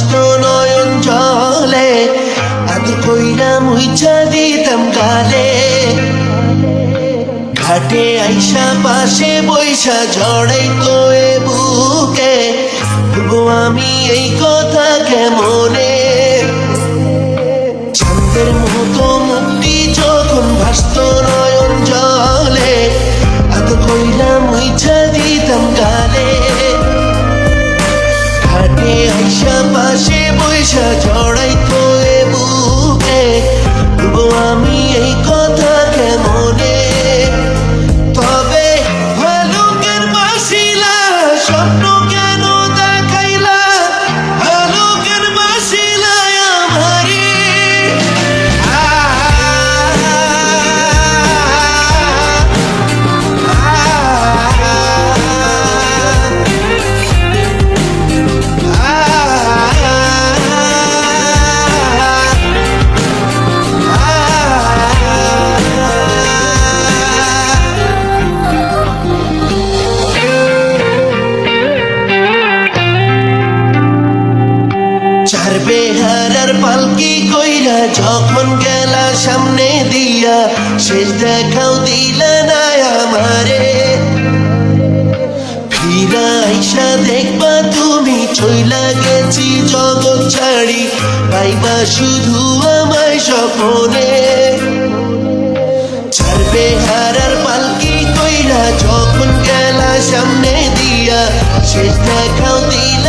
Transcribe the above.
ভাসতো নয়ন জলে, আদর কইরা মুইছা দিতাম গালে। ঘাটে আইসা পাশে বৈশা জড়াইতো এ বুকে, ভুলবো আমি এই কথা কেমনে? চাঁদের মতো মুক্তি যখন ভাসতো নয়ন জলে, আদর কইরা মুইছা দিতাম গালে। ঘাটে আইসা পাশে বৈশা জড়াইতো এ বুকে, ভুলবো আমি এই কথা কেমনে? তবে ভালুকের বাসিলা স্বপ্ন কেন দেখাইলা, ভালুকের বাসিলা আমারে। চার বেহারার পালকি কইরা যখন গেলা সামনে দিয়া, শেষ দেখাও দিলা না আমারে। ফিরা আইসা দেখবা তুমি চইলা গেছি জগৎ ছাড়ি, পাইবা শুধু আমায় স্বপনে। চার বেহারার পালকি কইরা যখন গেলা সামনে দিয়া, শেষ দেখাও দিলা